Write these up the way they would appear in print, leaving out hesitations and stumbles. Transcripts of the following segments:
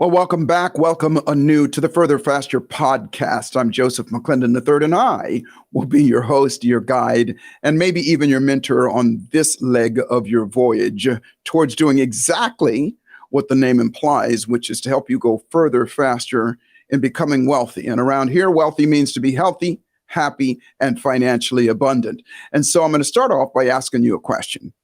Well, welcome back. Welcome anew to the Further Faster podcast. I'm Joseph McClendon III, and I will be your host, your guide, and maybe even your mentor on this leg of your voyage towards doing exactly what the name implies, which is to help you go further, faster in becoming wealthy. And around here, wealthy means to be healthy, happy, and financially abundant. And so I'm going to start off by asking you a question.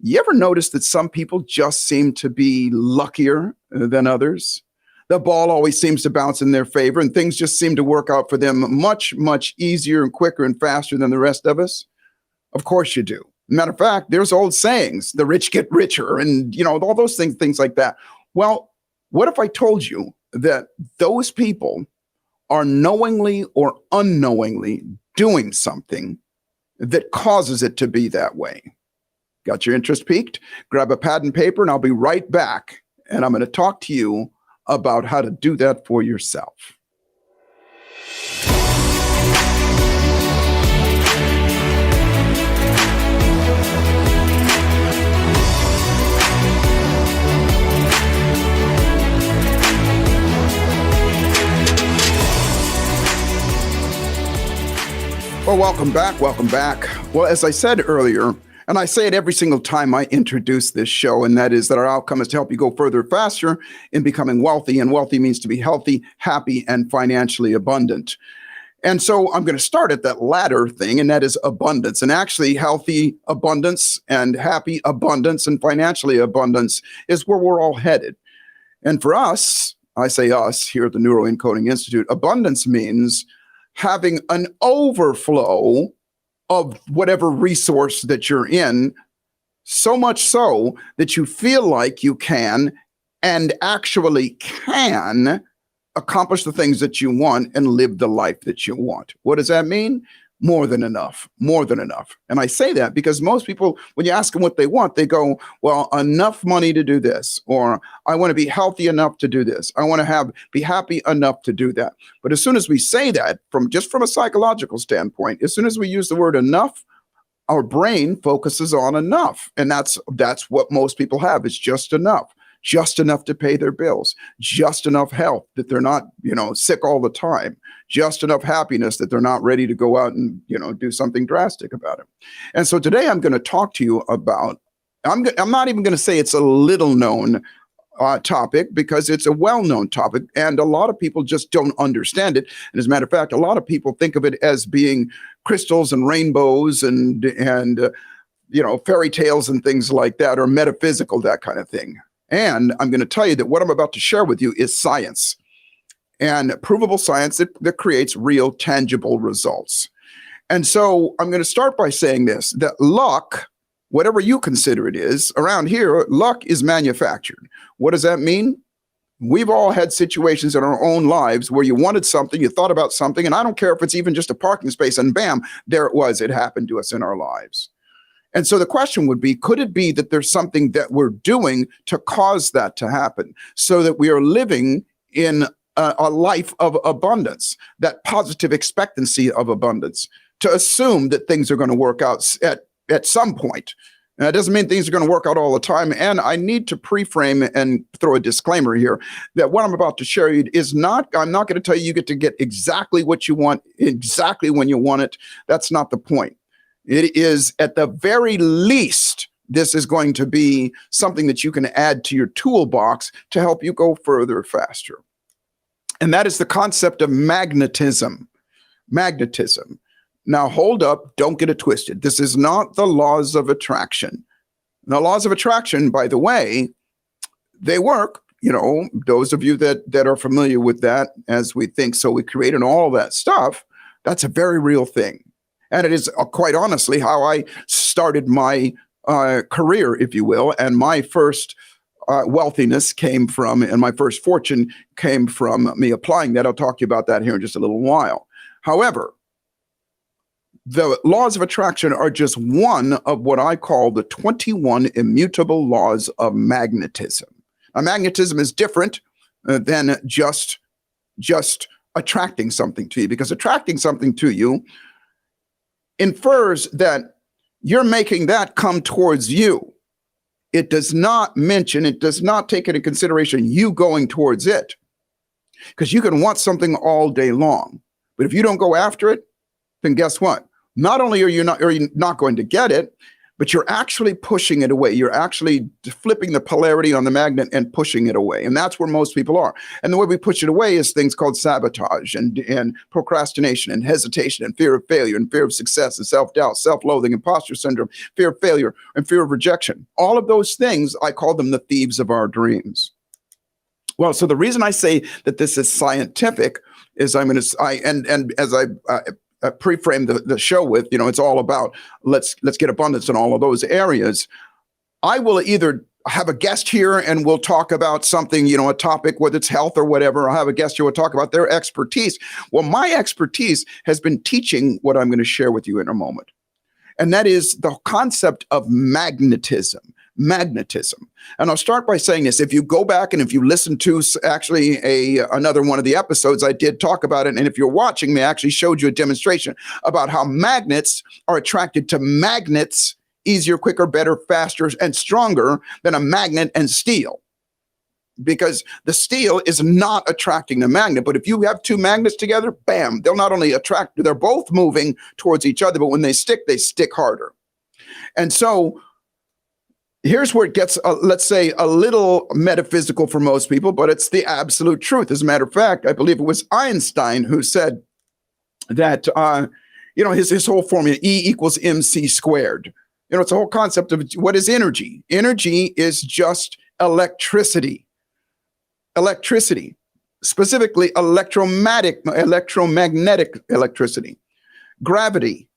You ever notice that some people just seem to be luckier than others? The ball always seems to bounce in their favor, and things just seem to work out for them much, much easier and quicker and faster than the rest of us? Of course you do. Matter of fact, there's old sayings, the rich get richer, and all those things like that. Well, what if I told you that those people are knowingly or unknowingly doing something that causes it to be that way? Got your interest piqued? Grab a pad and paper and I'll be right back. And I'm going to talk to you about how to do that for yourself. Well, welcome back. Welcome back. Well, as I said earlier, and I say it every single time I introduce this show, and that is that our outcome is to help you go further, faster in becoming wealthy. And wealthy means to be healthy, happy, and financially abundant. And so I'm going to start at that latter thing, and that is abundance. And actually, healthy abundance and happy abundance and financially abundance is where we're all headed. And for us, I say us here at the Neuroencoding Institute, abundance means having an overflow of whatever resource that you're in, so much so that you feel like you can and actually can accomplish the things that you want and live the life that you want. What does that mean? More than enough, more than enough. And I say that because most people, when you ask them what they want, they go, well, enough money to do this, or I want to be healthy enough to do this. I want to be happy enough to do that. But as soon as we say that, from a psychological standpoint, as soon as we use the word enough, our brain focuses on enough. And that's what most people have. It's just enough to pay their bills, just enough health that they're not, sick all the time, just enough happiness that they're not ready to go out and, do something drastic about it. And so today I'm going to talk to you about, I'm not even going to say it's a little known topic, because it's a well-known topic and a lot of people just don't understand it. And as a matter of fact, a lot of people think of it as being crystals and rainbows and fairy tales and things like that, or metaphysical, that kind of thing. And I'm going to tell you that what I'm about to share with you is science, and provable science that creates real, tangible results. And so I'm going to start by saying this, that luck, whatever you consider it is, around here, luck is manufactured. What does that mean? We've all had situations in our own lives where you wanted something, you thought about something, and I don't care if it's even just a parking space, and bam, there it was. It happened to us in our lives. And so the question would be, could it be that there's something that we're doing to cause that to happen, so that we are living in a life of abundance, that positive expectancy of abundance, to assume that things are going to work out at some point? Now, it doesn't mean things are going to work out all the time. And I need to pre-frame and throw a disclaimer here that what I'm about to share you is not, I'm not going to tell you you get to get exactly what you want, exactly when you want it. That's not the point. It is, at the very least, this is going to be something that you can add to your toolbox to help you go further, faster. And that is the concept of magnetism. Magnetism. Now, hold up. Don't get it twisted. This is not the laws of attraction. The laws of attraction, by the way, they work. Those of you that are familiar with that, as we think so, we create and all that stuff, that's a very real thing. And it is quite honestly how I started my career, if you will. And my first wealthiness came from, and my first fortune came from me applying that. I'll talk to you about that here in just a little while. However, the laws of attraction are just one of what I call the 21 immutable laws of magnetism. Now, magnetism is different than just attracting something to you, because attracting something to you infers that you're making that come towards you. it does not mention, it does not take into consideration you going towards it. Because you can want something all day long, but if you don't go after it, then guess what? Not only are you not going to get it, but you're actually pushing it away. You're actually flipping the polarity on the magnet and pushing it away. And that's where most people are. And the way we push it away is things called sabotage and procrastination and hesitation and fear of failure and fear of success and self-doubt, self-loathing, imposter syndrome, fear of failure and fear of rejection. All of those things, I call them the thieves of our dreams. Well, so the reason I say that this is scientific is as I pre-frame the show with, it's all about let's get abundance in all of those areas. I will either have a guest here and we'll talk about something, a topic, whether it's health or whatever. I'll have a guest here, we'll talk about their expertise. Well, my expertise has been teaching what I'm going to share with you in a moment. And that is the concept of magnetism. And I'll start by saying this. If you go back and if you listen to actually another one of the episodes, I did talk about it. And if you're watching me, I actually showed you a demonstration about how magnets are attracted to magnets easier, quicker, better, faster, and stronger than a magnet and steel. Because the steel is not attracting the magnet. But if you have two magnets together, bam, they'll not only attract, they're both moving towards each other, but when they stick harder. And so here's where it gets, let's say, a little metaphysical for most people, but it's the absolute truth. As a matter of fact, I believe it was Einstein who said that, his whole formula, E equals mc squared. It's a whole concept of what is energy. Energy is just electricity, specifically electromagnetic electricity. Gravity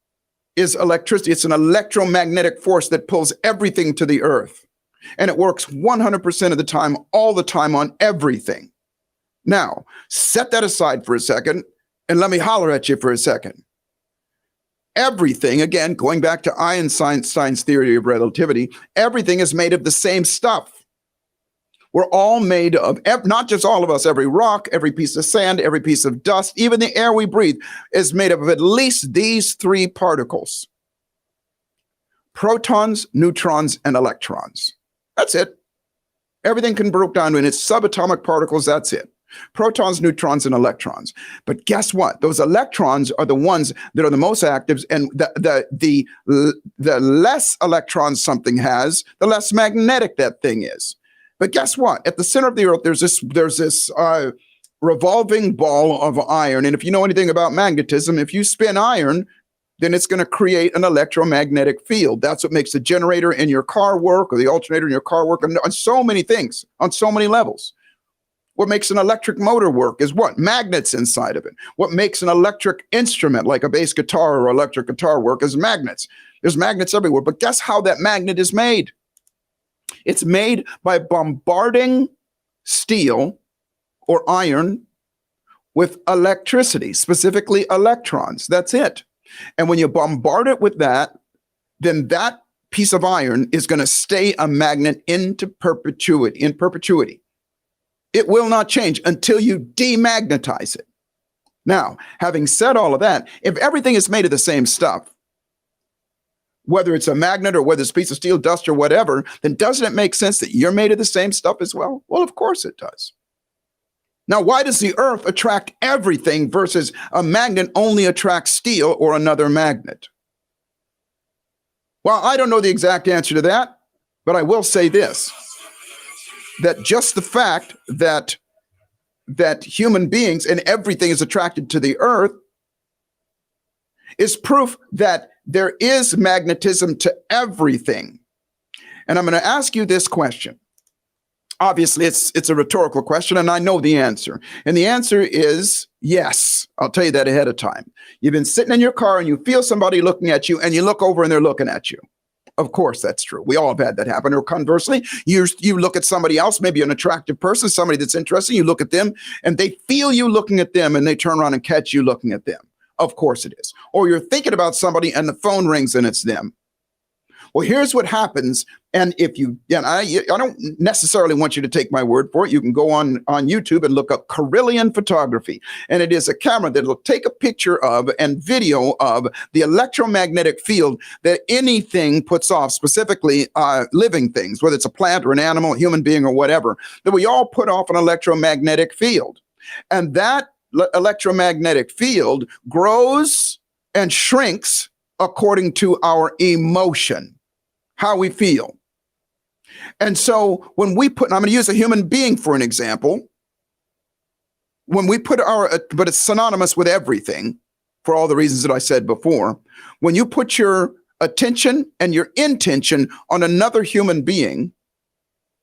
is electricity. It's an electromagnetic force that pulls everything to the earth. And it works 100% of the time, all the time on everything. Now, set that aside for a second and let me holler at you for a second. Everything, again, going back to Einstein's theory of relativity, everything is made of the same stuff. We're all made of, not just all of us, every rock, every piece of sand, every piece of dust, even the air we breathe is made up of at least these three particles: protons, neutrons, and electrons. That's it. Everything can be broken down in its subatomic particles. That's it. Protons, neutrons, and electrons. But guess what? Those electrons are the ones that are the most active, and the less electrons something has, the less magnetic that thing is. But guess what? At the center of the earth, there's this revolving ball of iron. And if you know anything about magnetism, if you spin iron, then it's going to create an electromagnetic field. That's what makes the generator in your car work, or the alternator in your car work, and on so many things, on so many levels. What makes an electric motor work is what? Magnets inside of it. What makes an electric instrument like a bass guitar or electric guitar work is magnets. There's magnets everywhere. But guess how that magnet is made? It's made by bombarding steel or iron with electricity, specifically electrons. That's it. And when you bombard it with that, then that piece of iron is going to stay a magnet in perpetuity. It will not change until you demagnetize it. Now, having said all of that, if everything is made of the same stuff, whether it's a magnet or whether it's a piece of steel, dust, or whatever, then doesn't it make sense that you're made of the same stuff as well? Well, of course it does. Now, why does the earth attract everything versus a magnet only attracts steel or another magnet? Well, I don't know the exact answer to that, but I will say this, that just the fact that human beings and everything is attracted to the earth is proof that there is magnetism to everything. And I'm going to ask you this question. Obviously, it's a rhetorical question, and I know the answer. And the answer is yes. I'll tell you that ahead of time. You've been sitting in your car and you feel somebody looking at you, and you look over and they're looking at you. Of course, that's true. We all have had that happen. Or conversely, you look at somebody else, maybe an attractive person, somebody that's interesting, you look at them, and they feel you looking at them, and they turn around and catch you looking at them. Of course it is. Or you're thinking about somebody and the phone rings and it's them. Well, here's what happens. And if you, and I don't necessarily want you to take my word for it. You can go on YouTube and look up Carillion photography. And it is a camera that will take a picture of and video of the electromagnetic field that anything puts off, specifically living things, whether it's a plant or an animal, a human being or whatever, that we all put off an electromagnetic field. And that electromagnetic field grows and shrinks according to our emotion, how we feel. And so when we put, and I'm going to use a human being for an example, when we put but it's synonymous with everything for all the reasons that I said before. When you put your attention and your intention on another human being,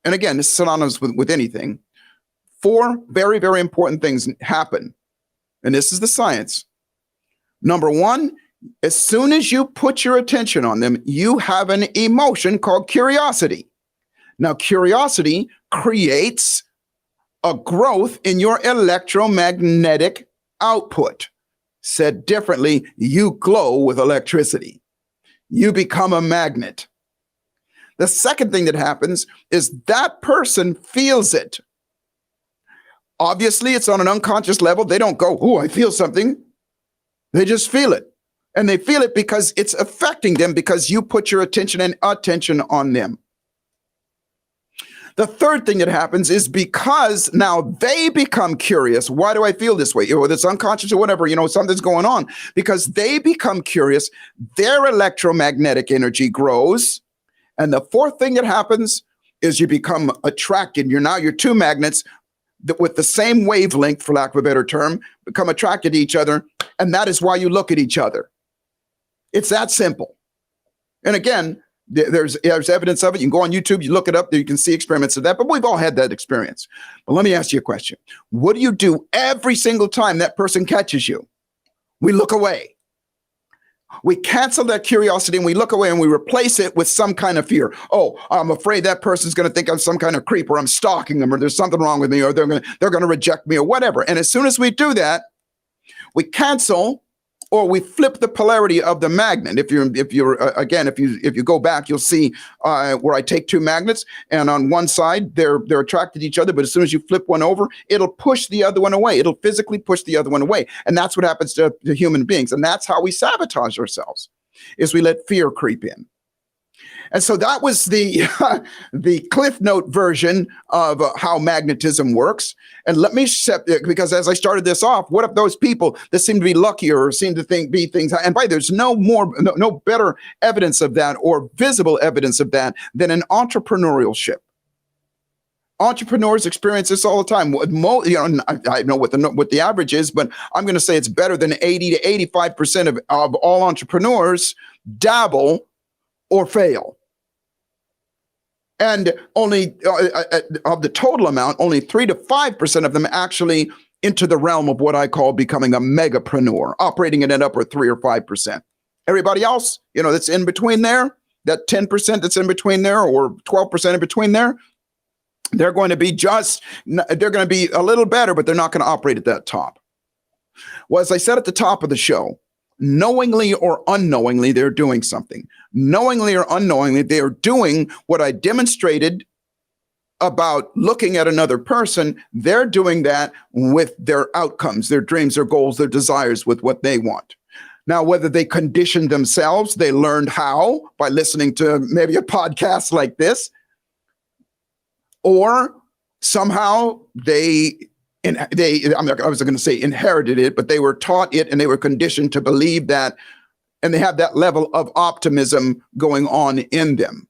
and again, this is synonymous with anything, 4 very, very important things happen. And this is the science. Number 1, as soon as you put your attention on them, you have an emotion called curiosity. Now, curiosity creates a growth in your electromagnetic output. Said differently, you glow with electricity. You become a magnet. The second thing that happens is that person feels it. Obviously, it's on an unconscious level. They don't go, oh, I feel something. They just feel it. And they feel it because it's affecting them because you put your attention on them. The third thing that happens is because now they become curious. Why do I feel this way? Whether it's unconscious or whatever, something's going on. Because they become curious, their electromagnetic energy grows. And the fourth thing that happens is you become attracted. You're 2 magnets that with the same wavelength, for lack of a better term, become attracted to each other. And that is why you look at each other. It's that simple. And again, there's evidence of it. You can go on YouTube, you look it up, you can see experiments of that, but we've all had that experience. But let me ask you a question. What do you do every single time that person catches you? We look away. We cancel that curiosity and we look away and we replace it with some kind of fear. Oh, I'm afraid that person's going to think I'm some kind of creep, or I'm stalking them, or there's something wrong with me, or they're going to reject me, or whatever. And as soon as we do that, we cancel or we flip the polarity of the magnet. If you go back, you'll see where I take 2 magnets, and on one side they're attracted to each other, but as soon as you flip one over, it'll push the other one away. It'll physically push the other one away, and that's what happens to human beings, and that's how we sabotage ourselves, is we let fear creep in. And so that was the Cliff Note version of how magnetism works. And let me because as I started this off, what if those people that seem to be luckier or seem to be things, and by there's no better evidence of that or visible evidence of that than an entrepreneurship. Entrepreneurs experience this all the time. I know what the average is, but I'm going to say it's better than 80 to 85% of all entrepreneurs dabble or fail. And only of the total amount, only 3 to 5% of them actually into the realm of what I call becoming a megapreneur, operating at an upper 3 or 5%. Everybody else, that's in between there, that 10% that's in between there, or 12% in between there, they're going to be a little better, but they're not going to operate at that top. Well, as I said at the top of the show, knowingly or unknowingly, they're doing something. Knowingly or unknowingly, they are doing what I demonstrated about looking at another person. They're doing that with their outcomes, their dreams, their goals, their desires, with what they want. Now, whether they conditioned themselves, they learned how by listening to maybe a podcast like this, or somehow I was going to say inherited it, but they were taught it and they were conditioned to believe that, and they have that level of optimism going on in them.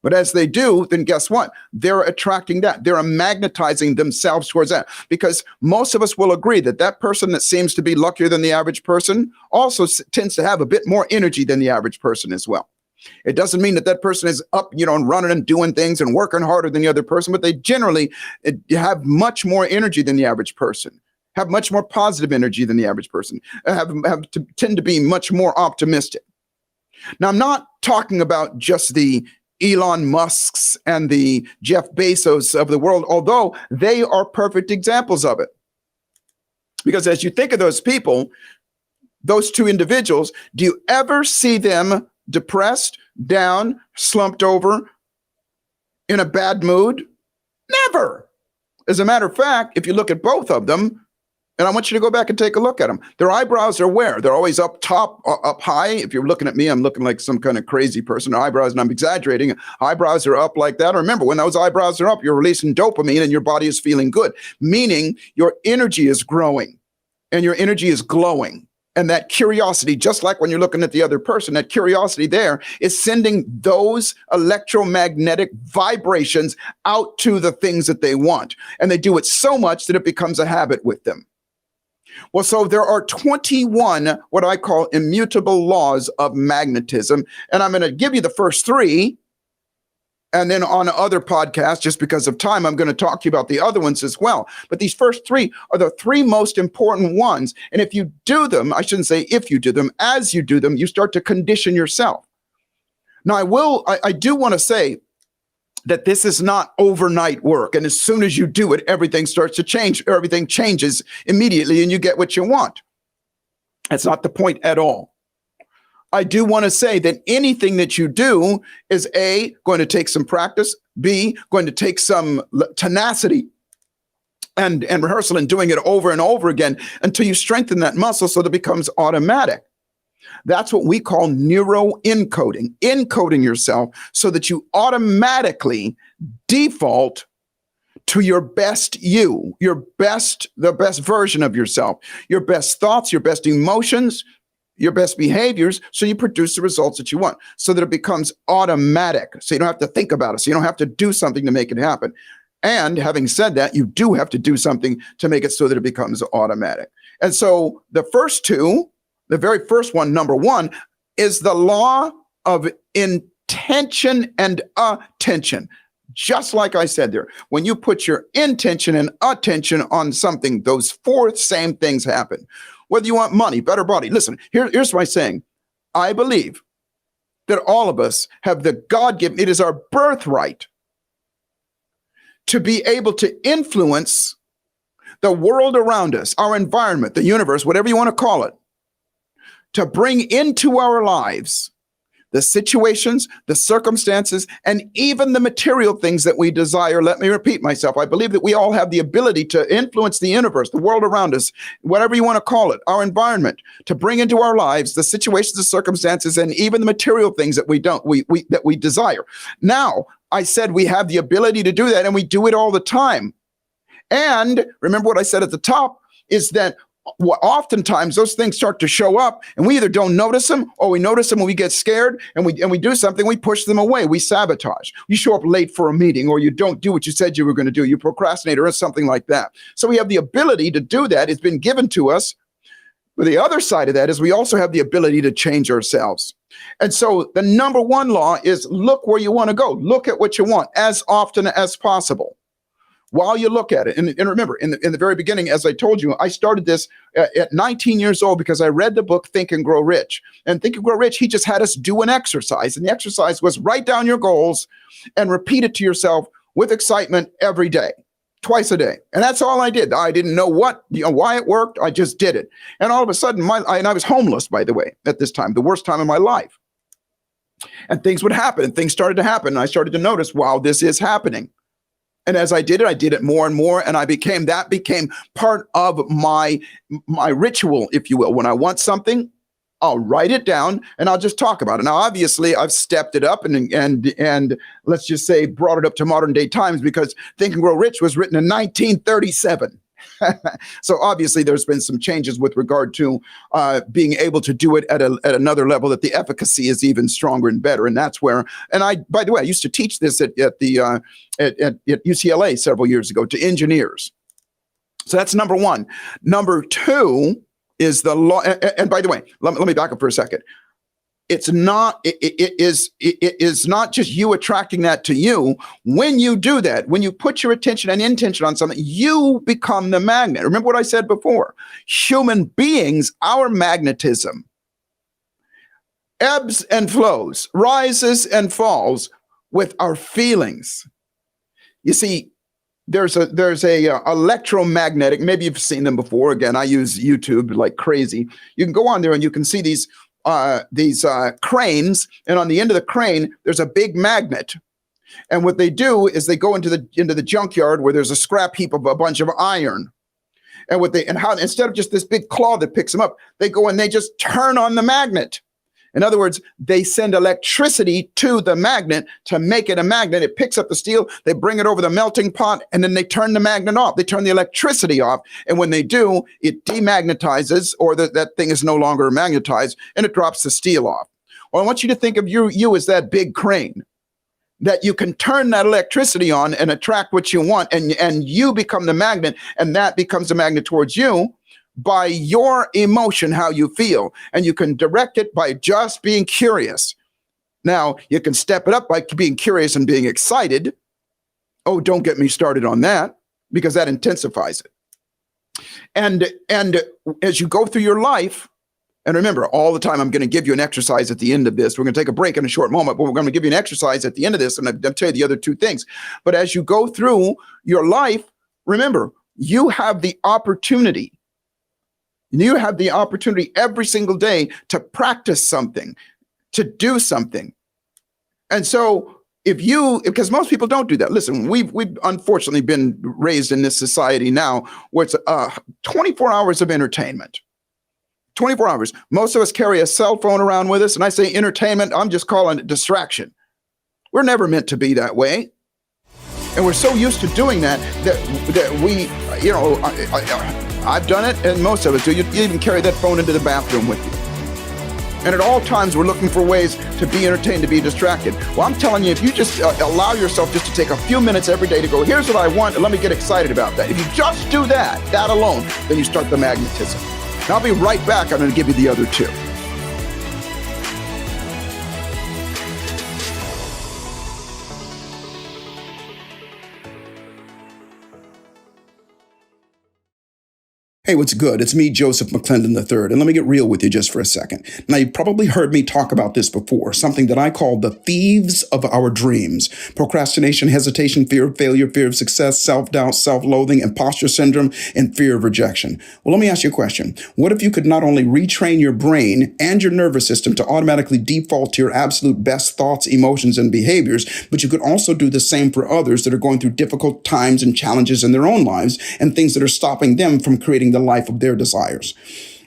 But as they do, then guess what? They're attracting that. They're magnetizing themselves towards that, because most of us will agree that that person that seems to be luckier than the average person also tends to have a bit more energy than the average person as well. It doesn't mean that that person is up, and running and doing things and working harder than the other person, but they generally have much more energy than the average person, have much more positive energy than the average person, tend to be much more optimistic. Now, I'm not talking about just the Elon Musks and the Jeff Bezos of the world, although they are perfect examples of it. Because as you think of those people, those 2 individuals, do you ever see them depressed? down, slumped over, in a bad mood? Never. As a matter of fact, if you look at both of them, and I want you to go back and take a look at them. Their eyebrows are where? They're always up top, up high. If you're looking at me, I'm looking like some kind of crazy person. Eyebrows, and I'm exaggerating. Eyebrows are up like that. Remember, when those eyebrows are up, you're releasing dopamine and your body is feeling good, meaning your energy is growing and your energy is glowing. And that curiosity, just like when you're looking at the other person, that curiosity there is sending those electromagnetic vibrations out to the things that they want. And they do it so much that it becomes a habit with them. Well, so there are 21 what I call immutable laws of magnetism. And I'm going to give you the first 3. And then on other podcasts, just because of time, I'm going to talk to you about the other ones as well. But these first 3 are the 3 most important ones. And if you do them, I shouldn't say if you do them, as you do them, you start to condition yourself. Now, I do want to say that this is not overnight work. And as soon as you do it, everything starts to change. Everything changes immediately and you get what you want. That's not the point at all. I do want to say that anything that you do is A, going to take some practice, B, going to take some tenacity and rehearsal and doing it over and over again until you strengthen that muscle so that it becomes automatic. That's what we call neuroencoding, encoding yourself so that you automatically default to your best you, the best version of yourself, your best thoughts, your best emotions, your best behaviors, so you produce the results that you want, so that it becomes automatic. So you don't have to think about it. So you don't have to do something to make it happen. And having said that, you do have to do something to make it so that it becomes automatic. And so the first 2, the very first one, number 1, is the law of intention and attention. Just like I said there, when you put your intention and attention on something, those 4 same things happen. Whether you want money, better body. Listen, here's my saying. I believe that all of us have the God-given, it is our birthright to be able to influence the world around us, our environment, the universe, whatever you want to call it, to bring into our lives the situations, the circumstances, and even the material things that we desire. Let me repeat myself. I believe that we all have the ability to influence the universe, the world around us, whatever you want to call it, our environment, to bring into our lives the situations, the circumstances, and even the material things that we desire. Now, I said we have the ability to do that, and we do it all the time. And remember what I said at the top is that oftentimes those things start to show up and we either don't notice them or we notice them when we get scared and we do something, we push them away, we sabotage. You show up late for a meeting or you don't do what you said you were going to do, you procrastinate or something like that. So we have the ability to do that. It's been given to us. But the other side of that is we also have the ability to change ourselves. And so the number 1 law is look where you want to go. Look at what you want as often as possible. While you look at it, and remember, in the very beginning, as I told you, I started this at 19 years old because I read the book Think and Grow Rich. And Think and Grow Rich, he just had us do an exercise. And the exercise was write down your goals and repeat it to yourself with excitement every day, twice a day. And that's all I did. I didn't know why it worked. I just did it. And all of a sudden, I was homeless, by the way, at this time, the worst time in my life. And things would happen and things started to happen. And I started to notice, wow, this is happening. And as I did it more and more, and that became part of my ritual, if you will. When I want something, I'll write it down and I'll just talk about it. Now, obviously, I've stepped it up and let's just say brought it up to modern day times because Think and Grow Rich was written in 1937. So obviously, there's been some changes with regard to being able to do it at another level, that the efficacy is even stronger and better. And that's where, by the way, I used to teach this at UCLA several years ago to engineers. So that's number 1. Number 2 is the law. And by the way, let me back up for a second. It's not, it is not just you attracting that to you. When you do that, when you put your attention and intention on something, you become the magnet. Remember what I said before, human beings, our magnetism ebbs and flows, rises and falls with our feelings. You see, there's a electromagnetic, maybe you've seen them before. Again, I use YouTube like crazy. You can go on there and you can see these cranes, and on the end of the crane, there's a big magnet. And what they do is they go into the junkyard where there's a scrap heap of a bunch of iron. And instead of just this big claw that picks them up, they go and they just turn on the magnet. In other words, they send electricity to the magnet to make it a magnet. It picks up the steel, they bring it over the melting pot, and then they turn the magnet off. They turn the electricity off. And when they do, it demagnetizes, or that thing is no longer magnetized, and it drops the steel off. Well, I want you to think of you as that big crane, that you can turn that electricity on and attract what you want, and you become the magnet, and that becomes a magnet towards you by your emotion, how you feel. And you can direct it by just being curious. Now, you can step it up by being curious and being excited. Oh, don't get me started on that, because that intensifies it. And as you go through your life, and remember, all the time, I'm going to give you an exercise at the end of this. We're going to take a break in a short moment, but we're going to give you an exercise at the end of this, and I'll tell you the other two things. But as you go through your life, remember, you have the opportunity. You have the opportunity every single day to practice something, to do something. And so because most people don't do that. Listen, we've unfortunately been raised in this society now where it's 24 hours of entertainment. 24 hours. Most of us carry a cell phone around with us. And I say entertainment, I'm just calling it distraction. We're never meant to be that way. And we're so used to doing that we, I've done it, and most of us do. You even carry that phone into the bathroom with you. And at all times, we're looking for ways to be entertained, to be distracted. Well, I'm telling you, if you just allow yourself just to take a few minutes every day to go, here's what I want, and let me get excited about that. If you just do that alone, then you start the magnetism. And I'll be right back. I'm going to give you the other two. Hey, what's good? It's me, Joseph McClendon III, and let me get real with you just for a second. Now, you've probably heard me talk about this before, something that I call the thieves of our dreams. Procrastination, hesitation, fear of failure, fear of success, self-doubt, self-loathing, imposter syndrome, and fear of rejection. Well, let me ask you a question. What if you could not only retrain your brain and your nervous system to automatically default to your absolute best thoughts, emotions, and behaviors, but you could also do the same for others that are going through difficult times and challenges in their own lives and things that are stopping them from creating the life of their desires?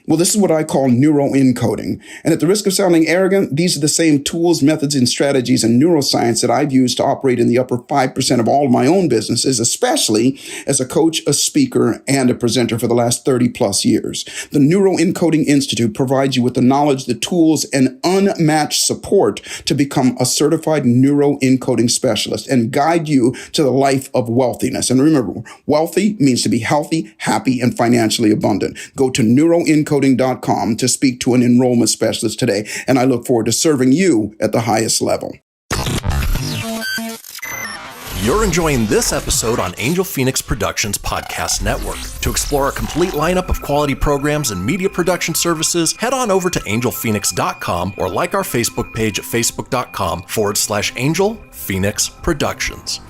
Well, this is what I call neuroencoding. And at the risk of sounding arrogant, these are the same tools, methods, and strategies in neuroscience that I've used to operate in the upper 5% of all of my own businesses, especially as a coach, a speaker, and a presenter for the last 30 plus years. The Neuroencoding Institute provides you with the knowledge, the tools, and unmatched support to become a certified neuroencoding specialist and guide you to the life of wealthiness. And remember, wealthy means to be healthy, happy, and financially abundant. Go to neuroencoding.com to speak to an enrollment specialist today, and I look forward to serving you at the highest level. You're enjoying this episode on Angel Phoenix Productions Podcast Network. To explore a complete lineup of quality programs and media production services, head on over to angelphoenix.com or like our Facebook page at facebook.com/Angel Phoenix Productions.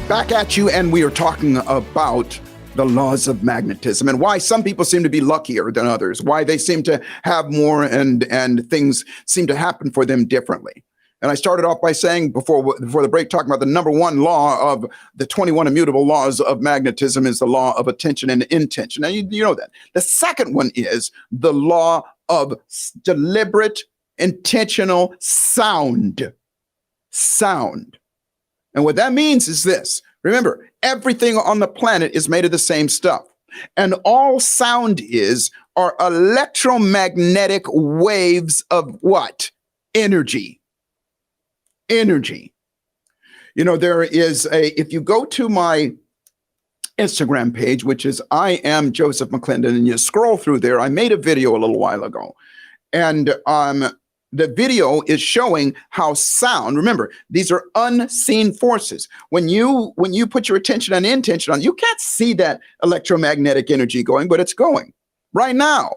Back at you, and we are talking about the laws of magnetism and why some people seem to be luckier than others, why they seem to have more and things seem to happen for them differently. And I started off by saying before the break, talking about the number one law of the 21 immutable laws of magnetism is the law of attention and intention. Now, you know that. The second one is the law of deliberate, intentional sound. And what that means is this. Remember, everything on the planet is made of the same stuff. And all sound are electromagnetic waves of what? Energy. Energy. You know, there is if you go to my Instagram page, which is I am Joseph McClendon, and you scroll through there, I made a video a little while ago. And the video is showing how sound, remember, these are unseen forces. When you put your attention and intention on, you can't see that electromagnetic energy going, but it's going right now.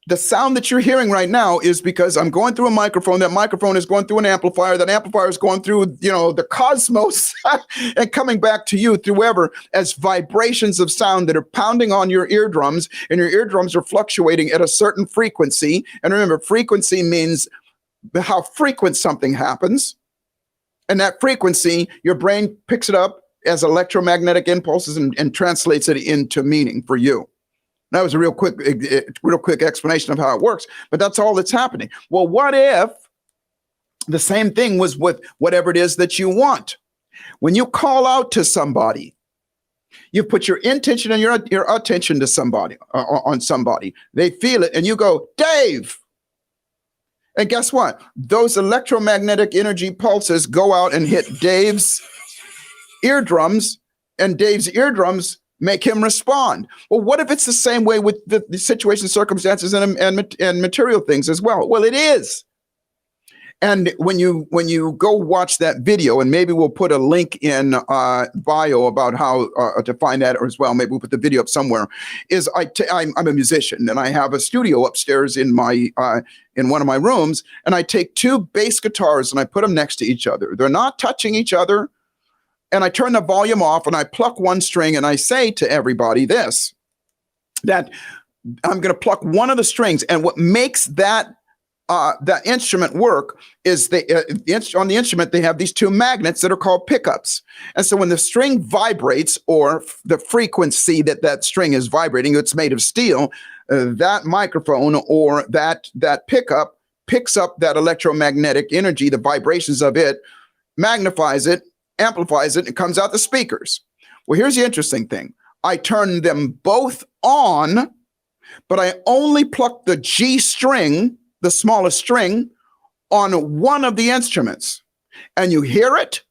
the sound that you're hearing right now is because I'm going through a microphone. That microphone is going through an amplifier. That amplifier is going through, the cosmos and coming back to you through ever as vibrations of sound that are pounding on your eardrums, and your eardrums are fluctuating at a certain frequency. And remember, frequency means how frequent something happens. And that frequency, your brain picks it up as electromagnetic impulses and translates it into meaning for you. That was a real quick explanation of how it works, but that's all that's happening. Well, what if the same thing was with whatever it is that you want? When you call out to somebody, you put your intention and your attention to somebody, on somebody. They feel it, and you go, Dave. And guess what? Those electromagnetic energy pulses go out and hit Dave's eardrums, and Dave's eardrums make him respond. Well, what if it's the same way with the situation, circumstances, and material things as well? Well, it is. And when you go watch that video, and maybe we'll put a link in bio about how to find that as well. Maybe we'll put the video up somewhere. I'm a musician, and I have a studio upstairs in my in one of my rooms, and I take two bass guitars and I put them next to each other. They're not touching each other. And I turn the volume off and I pluck one string, and I say to everybody this, that I'm going to pluck one of the strings. And what makes that instrument work is on the instrument, they have these two magnets that are called pickups. And so when the string vibrates, or the frequency that string is vibrating, it's made of steel, that microphone or that pickup picks up that electromagnetic energy, the vibrations of it, magnifies it, amplifies it, and it comes out the speakers. Well, here's the interesting thing. I turn them both on, but I only pluck the G string, the smallest string, on one of the instruments. And you hear it,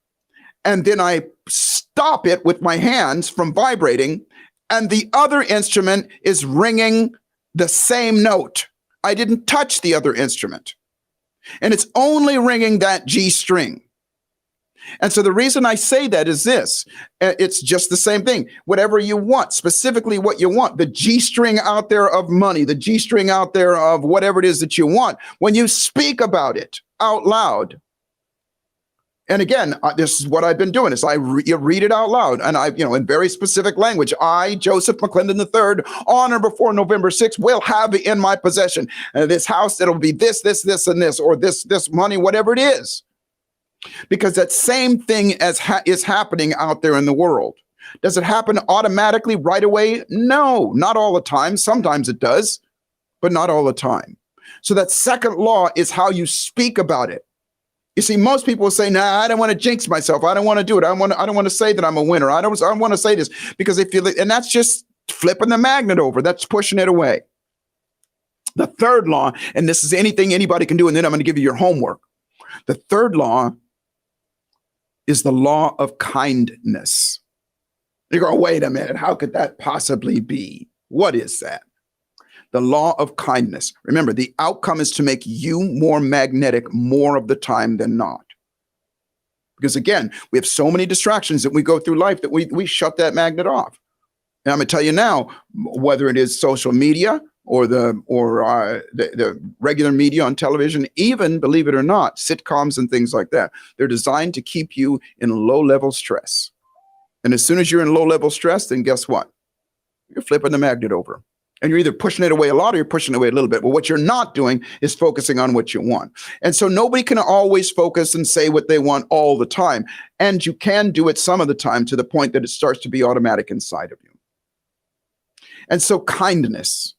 and then I stop it with my hands from vibrating, and the other instrument is ringing the same note. I didn't touch the other instrument. And it's only ringing that G string. And so the reason I say that is this: it's just the same thing. Whatever you want, specifically what you want, the G string out there of money, the G string out there of whatever it is that you want, when you speak about it out loud. And again, this is what I've been doing, is you read it out loud, and in very specific language. I, Joseph McClendon III, on or before November 6th, will have in my possession this house. It'll be this, and this, or this money, whatever it is. Because that same thing is happening out there in the world. Does it happen automatically right away? No, not all the time. Sometimes it does, but not all the time. So that second law is how you speak about it. You see, most people will say, "Nah, I don't want to jinx myself. I don't want to do it. I don't want to say that I'm a winner. I don't want to say this," because they feel it, and that's just flipping the magnet over. That's pushing it away. The third law, and this is anything anybody can do, and then I'm going to give you your homework. The third law is the law of kindness. You go, wait a minute, how could that possibly be? What is that? The law of kindness. Remember, the outcome is to make you more magnetic more of the time than not. Because again, we have so many distractions that we go through life that we shut that magnet off. And I'm going to tell you now, whether it is social media or the regular media on television, even, believe it or not, sitcoms and things like that, they're designed to keep you in low-level stress. And as soon as you're in low-level stress, then guess what? You're flipping the magnet over. And you're either pushing it away a lot or you're pushing it away a little bit. But what you're not doing is focusing on what you want. And so nobody can always focus and say what they want all the time. And you can do it some of the time to the point that it starts to be automatic inside of you. And so kindness.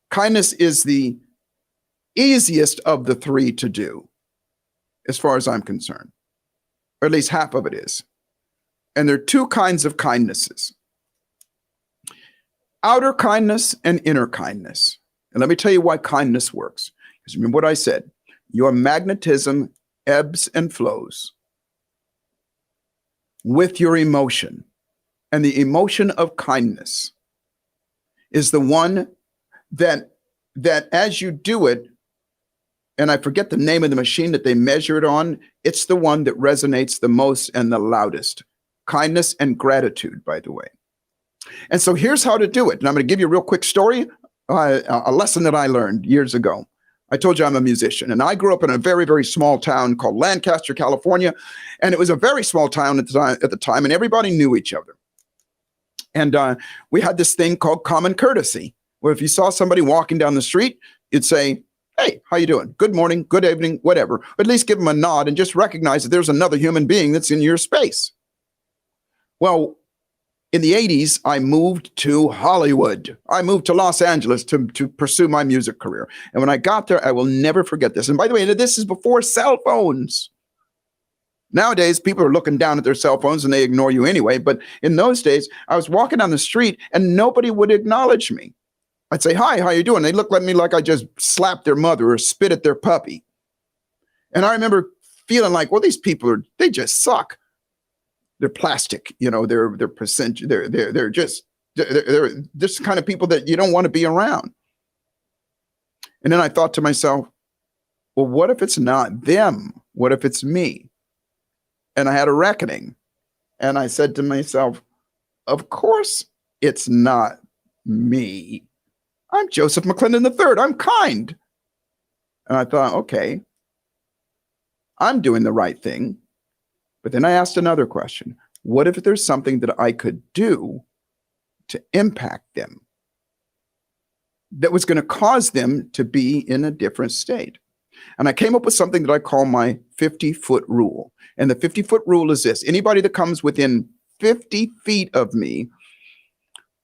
Kindness is the easiest of the three to do, as far as I'm concerned, or at least half of it is. And there are two kinds of kindnesses: outer kindness and inner kindness. And let me tell you why kindness works. Because remember what I said, your magnetism ebbs and flows with your emotion. And the emotion of kindness is the one that as you do it, and I forget the name of the machine that they measure it on, it's the one that resonates the most and the loudest. Kindness and gratitude, by the way. And so here's how to do it. And I'm going to give you a real quick story a lesson that I learned years ago. I told you I'm a musician, and I grew up in a very, very small town called Lancaster, California. And it was a very small town at the time, and everybody knew each other. And we had this thing called common courtesy, where if you saw somebody walking down the street, you'd say, hey, how you doing? Good morning, good evening, whatever. At least give them a nod and just recognize that there's another human being that's in your space. Well, in the 80s, I moved to Hollywood. I moved to Los Angeles to pursue my music career. And when I got there, I will never forget this. And by the way, this is before cell phones. Nowadays, people are looking down at their cell phones and they ignore you anyway. But in those days, I was walking down the street and nobody would acknowledge me. I'd say, hi, how you doing? They looked at me like I just slapped their mother or spit at their puppy. And I remember feeling like, well, these people they just suck. They're plastic, they're just the kind of people that you don't want to be around. And then I thought to myself, well, what if it's not them? What if it's me? And I had a reckoning. And I said to myself, of course it's not me. I'm Joseph McClendon III. I'm kind. And I thought, okay, I'm doing the right thing. But then I asked another question. What if there's something that I could do to impact them that was going to cause them to be in a different state? And I came up with something that I call my 50-foot rule. And the 50-foot rule is this. Anybody that comes within 50 feet of me,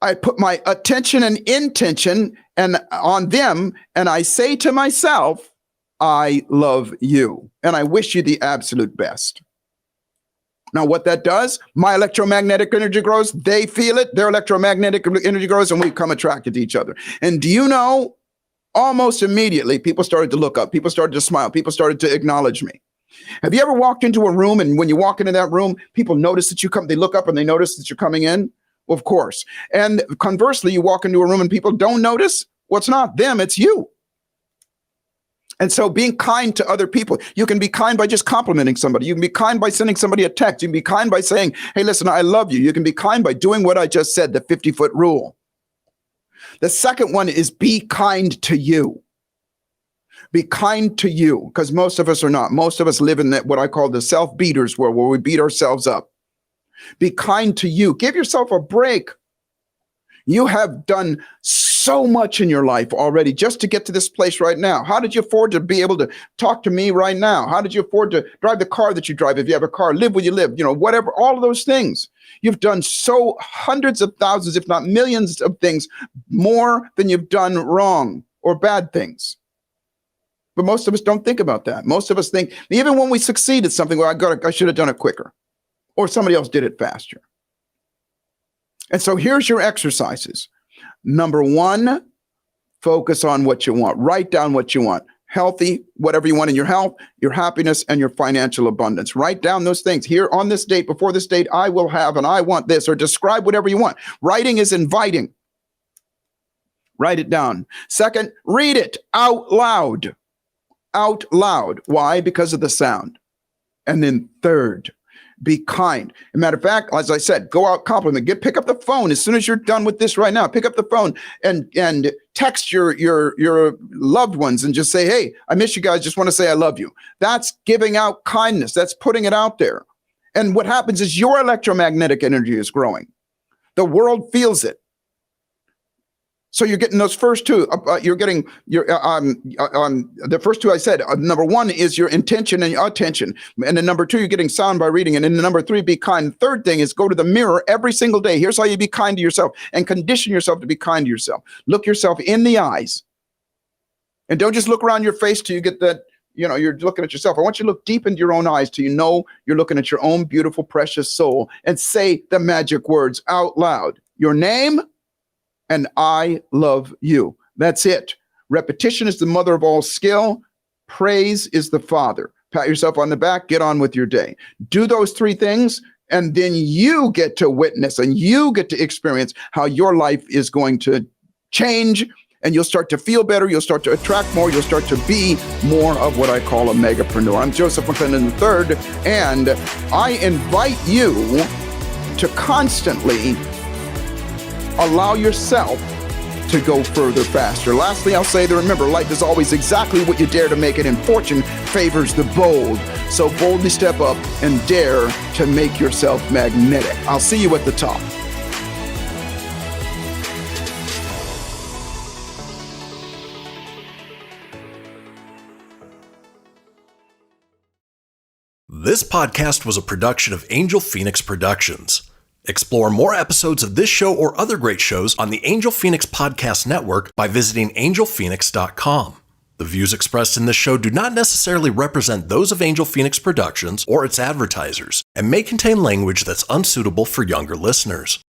I put my attention and intention on them, and I say to myself, I love you, and I wish you the absolute best. Now, what that does, my electromagnetic energy grows. They feel it. Their electromagnetic energy grows, and we become attracted to each other. And do you know, almost immediately, people started to look up. People started to smile. People started to acknowledge me. Have you ever walked into a room, and when you walk into that room, people notice that you come, they look up and they notice that you're coming in? Well, of course. And conversely, you walk into a room and people don't notice. Well, it's not them, it's you. And so being kind to other people, you can be kind by just complimenting somebody. You can be kind by sending somebody a text. You can be kind by saying, hey, listen, I love you. You can be kind by doing what I just said, the 50-foot rule. The second one is be kind to you. Be kind to you, because most of us are not. Most of us live in that what I call the self-beaters world, where we beat ourselves up. Be kind to you. Give yourself a break. You have done so much in your life already just to get to this place right now. How did you afford to be able to talk to me right now? How did you afford to drive the car that you drive? If you have a car, live where you live, whatever, all of those things. You've done so hundreds of thousands, if not millions of things, more than you've done wrong or bad things. But most of us don't think about that. Most of us think, even when we succeed at something, well, I should have done it quicker, or somebody else did it faster. And so here's your exercises. Number one, focus on what you want. Write down what you want. Healthy, whatever you want in your health, your happiness, and your financial abundance. Write down those things. Here on this date, before this date, I will have, and I want this, or describe whatever you want. Writing is inviting. Write it down. Second, read it out loud. Out loud. Why? Because of the sound. And then third, be kind. As a matter of fact, as I said, go out, compliment. Pick up the phone as soon as you're done with this right now. Pick up the phone and text your loved ones and just say, hey, I miss you guys. Just want to say I love you. That's giving out kindness. That's putting it out there. And what happens is your electromagnetic energy is growing. The world feels it. So you're getting those first two. You're getting the first two I said. Number one is your intention and your attention. And then number two, you're getting sound by reading. And then number three, be kind. Third thing is go to the mirror every single day. Here's how you be kind to yourself and condition yourself to be kind to yourself. Look yourself in the eyes. And don't just look around your face till you get that, you're looking at yourself. I want you to look deep into your own eyes till you know you're looking at your own beautiful, precious soul, and say the magic words out loud. Your name, and I love you. That's it. Repetition is the mother of all skill. Praise is the father. Pat yourself on the back. Get on with your day. Do those three things, and then you get to witness and you get to experience how your life is going to change, and you'll start to feel better. You'll start to attract more. You'll start to be more of what I call a megapreneur. I'm Joseph McClendon III, and I invite you to constantly allow yourself to go further faster. Lastly, I'll say that remember, life is always exactly what you dare to make it, and fortune favors the bold. So boldly step up and dare to make yourself magnetic. I'll see you at the top. This podcast was a production of Angel Phoenix Productions. Explore more episodes of this show or other great shows on the Angel Phoenix Podcast Network by visiting angelphoenix.com. The views expressed in this show do not necessarily represent those of Angel Phoenix Productions or its advertisers and may contain language that's unsuitable for younger listeners.